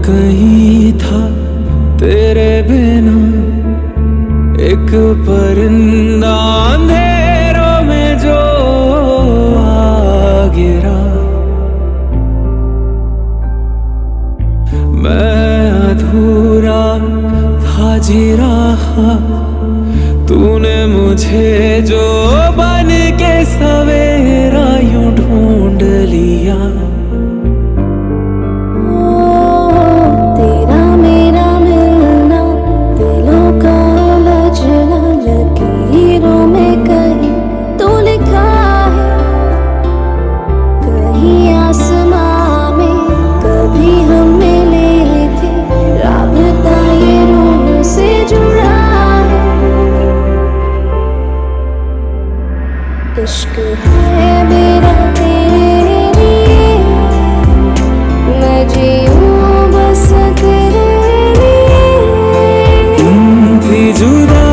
कहीं था तेरे बिना एक परिंदा अंधेरों में जो आ गिरा। मैं अधूरा था जी रहा, तूने मुझे जो बन के सवेरा यूं ढूंढ लिया। तेरा मेरा मिलना, दिलों का उलझना, लकीरों में कहीं तो लिखा है, कहीं आसमां में कभी हम मिले थे, राबता ये रूह से जुड़ा है। इश्क है मेरा तेरे लिए, मैं जीऊं बस तेरे लिए। थी जुदा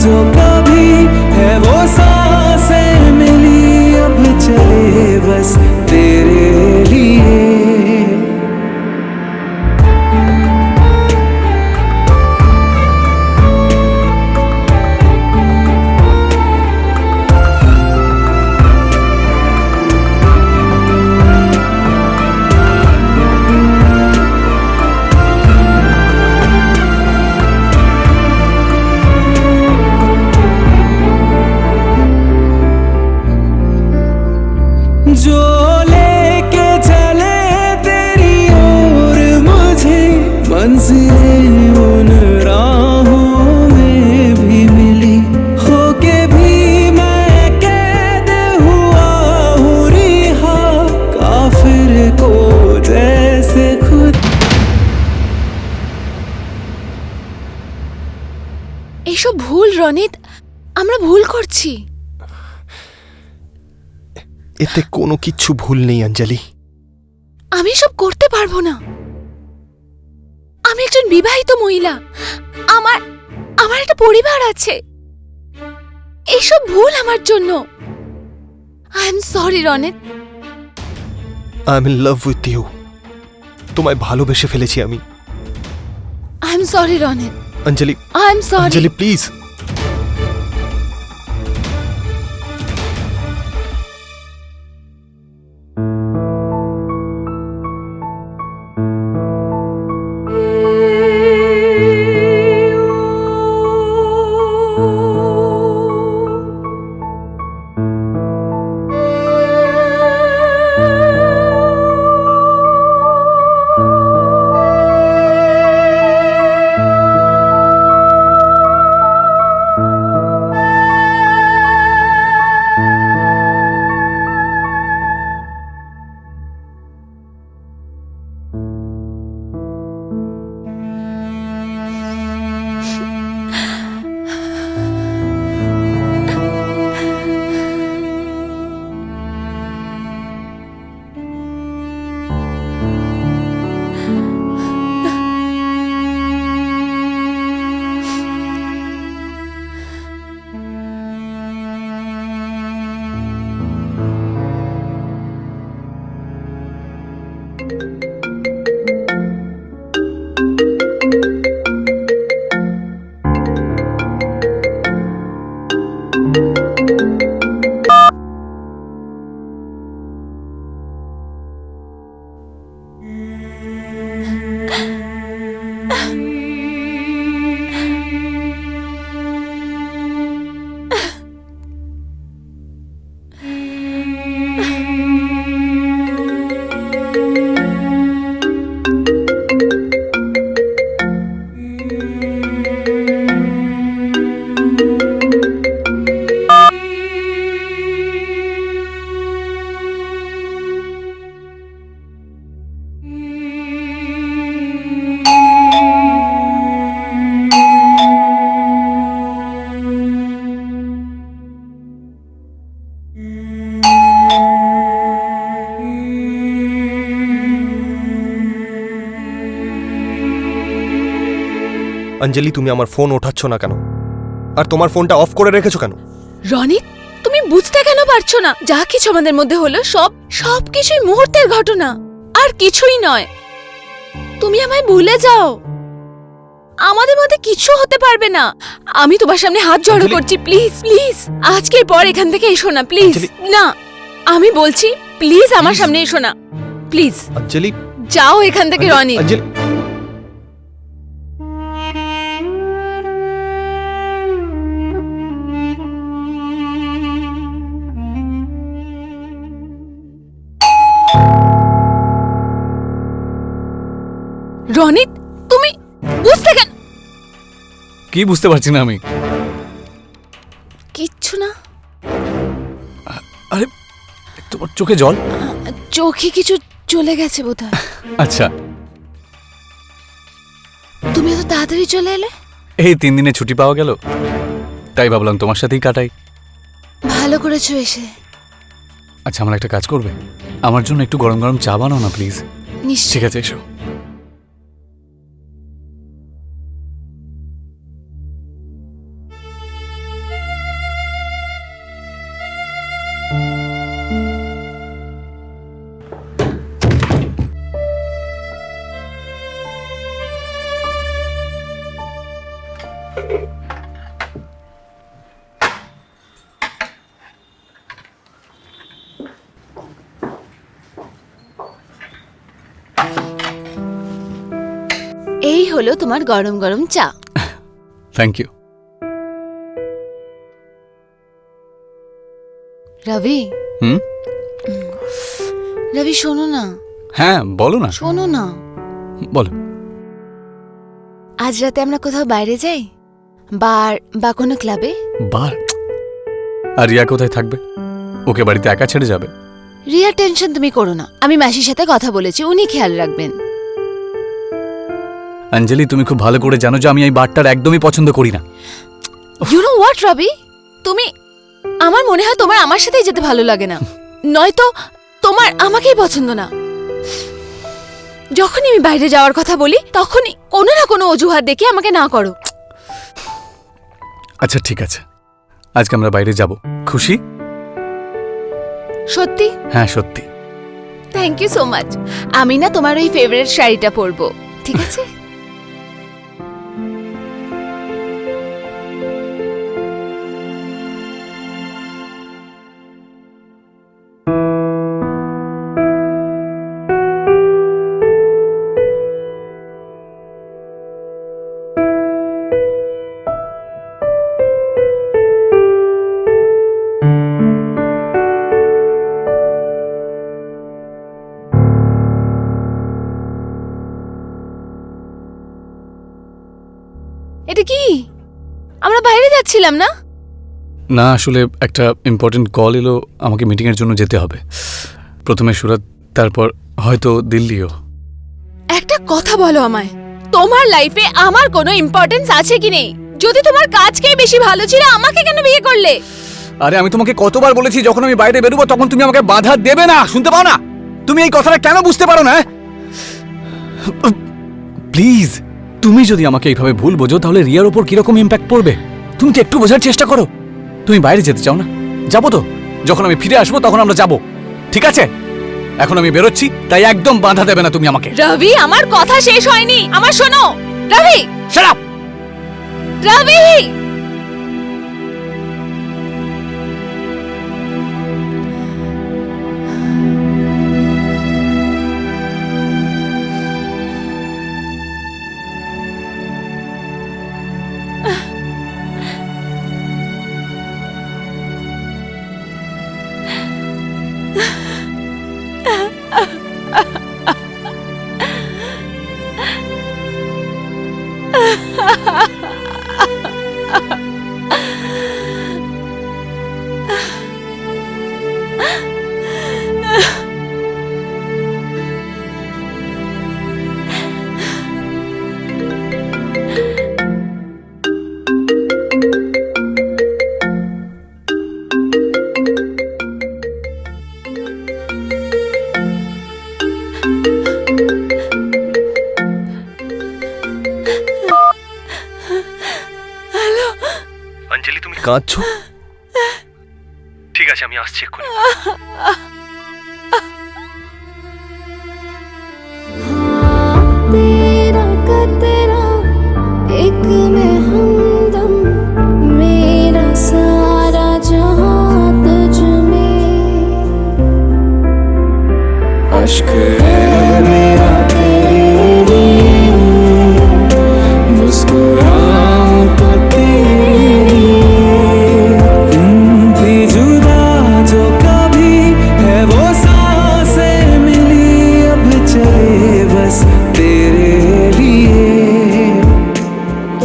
जो कभी है वो सांसें मिली, अब चले बस तेरे लिए। जो लेके चले तेरी ओर मुझे, मंजिलें उन राहों में भी मिली, होके भी मैं कैद हुआ हूँ रिहा, काफिर को जैसे खुद। এসব ভুল রনিত, আমরা ভুল করছি। এতে কোনো কিচ্ছু ভুল নেই অঞ্জলি। আমি এসব করতে পারবো না। আমি একজন বিবাহিত মহিলা, আমার আমার একটা পরিবার আছে। এইসব ভুল আমার জন্য। I am sorry Ronit. I am in love with you. তোমায় ভালোবেসে ফেলেছি আমি। I am sorry Ronit. Anjali, I am sorry. Anjali please. Anjali, তুমি আমার ফোন ওঠাচ্ছ না কেন? আর তোমার ফোনটা অফ করে রেখেছো কেন? রনিত, তুমি বুঝতে কেন পারছো না? যা কিছু আমাদের মধ্যে হলো সবকিছুই মুহূর্তের ঘটনা, আর কিছুই নয়। তুমি আমায় ভুলে যাও, আমাদের মধ্যে কিছু হতে পারবে না। আমি তোমার সামনে হাত জড়ো অঞ্জলি। করছি, প্লিজ প্লিজ আজকের পর এখান থেকে এসো না প্লিজ। অঞ্জলি। না, আমি বলছি প্লিজ আমার Please. সামনে এসো না প্লিজ। অঞ্জলি, যাও এখান থেকে রনি। অঞ্জলি, রনিত, তুমি বুঝতে কেন? কি বুঝতে পারছি না আমি? কিচ্ছু না, আরে তোমার চোখে জল? চোখে কিছু চলে গেছে বোধহয়। আচ্ছা, তুমি এত তাড়াতাড়ি চলে এলে? এই 3 দিনে ছুটি পাওয়া গেল, তাই ভাবলাম তোমার সাথেই কাটাই। ভালো করেছো এসে। আচ্ছা, আমার একটা কাজ করবে, আমার জন্য একটু গরম গরম চা বানাও না প্লিজ। নিশ্চয়। ঠিক আছে, এসো। এই হলো তোমার গরম গরম চা। Thank you. রবি, হুম? রবি শোনো না, হ্যাঁ বলো না। শোনো না, বলো। আজ রাতে আমরা কোথাও বাইরে যাই, বার বা কোনো ক্লাবে? বার? আর রিয়া কোথায় থাকবে? ওকে বাড়িতে একা ছেড়ে যাবে? রিয়া টেনশন তুমি করো না, আমি মাসির সাথে কথা বলেছি, উনি খেয়াল রাখবেন। অঞ্জলি, তুমি খুব ভালো করে জানো যে আমি এই বারটার একদমই পছন্দ করি না। ইউ নো হোয়াট রবি, তুমি, আমার মনে হয় তোমার আমার সাথেই যেতে ভালো লাগে না, নয়তো তোমার আমাকেই পছন্দ না। যখনই আমি বাইরে যাওয়ার কথা বলি তখনই কোনো না কোনো অজুহাত দেখে আমাকে না করো। আচ্ছা ঠিক আছে, আজকে আমরা বাইরে যাব। খুশি? সত্যি? হ্যাঁ সত্যি। Thank you so much. আমি না তোমার ওই ফেভারিট শাড়িটা পরবো, ঠিক আছে? এটা কি? আমরা বাইরে যাচ্ছিলাম না? না, আসলে একটা ইম্পর্টেন্ট কল এলো, আমাকে মিটিংয়ের জন্য যেতে হবে। প্রথমে সুরাত, তারপর হয়তো দিল্লিও। একটা কথা বলো আমায়, তোমার লাইফে আমার কোনো ইম্পর্টেন্স আছে কি নেই? যদি তোমার কাজকেই বেশি ভালো ছিল, আমাকে কেন বিয়ে করলে? আরে আমি তোমাকে কতবার বলেছি যখন আমি বাইরে বেরোবো তখন তুমি আমাকে বাধা দেবে না, শুনতে পাও না? তুমি এই কথাটা কেন বুঝতে পারো না? প্লিজ, তুমি যদি আমাকে এইভাবে ভুল বোঝো তাহলে রিয়ার ওপর কিরকম ইম্প্যাক্ট পড়বে তুমি তো একটু বোঝার চেষ্টা করো। তুমি বাইরে যেতে চাও না? যাবো তো, যখন আমি ফিরে আসবো তখন আমরা যাবো, ঠিক আছে? এখন আমি বেরোচ্ছি, তাই একদম বাধা দেবে না তুমি আমাকে। রবি, আমার কথা শেষ হয়নি, আমার শোনো। রবি, শাট আপ! রবি! অঞ্জলি তুমি কাঁদছো? ঠিক আছে, আমি আসছি এক্ষুনি। हाँ इश्क है मेरा तेरे लिए, मुस्कुराऊं तो तेरे लिए। थी जुदा जो कभी है वो सांसें मिली, अब चले बस तेरे लिए।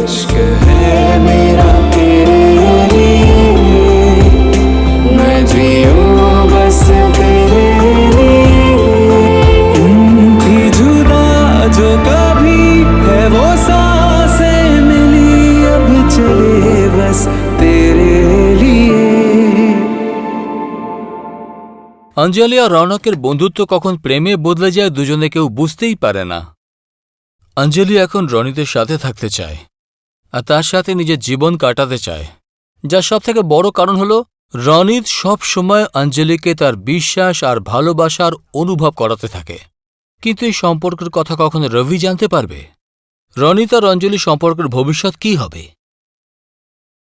इश्क है मेरा तेरे लिए, मैं जीऊं बस तेरे लिए। थी जुदा जो कभी है वो सांसें मिली, अब चले बस तेरे लिए। অঞ্জলি আর রৌনকের বন্ধুত্ব কখন প্রেমে বদলে যায় দুজনে কেউ বুঝতেই পারে না। অঞ্জলি এখন রনিতের সাথে থাকতে চায় আর তার সাথে নিজের জীবন কাটাতে চায়, যার সবথেকে বড় কারণ হল রনিত সব সময় অঞ্জলিকে তার বিশ্বাস আর ভালোবাসার অনুভব করাতে থাকে। কিন্তু এই সম্পর্কের কথা কখন রবি জানতে পারবে? রনিত আর অঞ্জলি সম্পর্কের ভবিষ্যৎ কী হবে?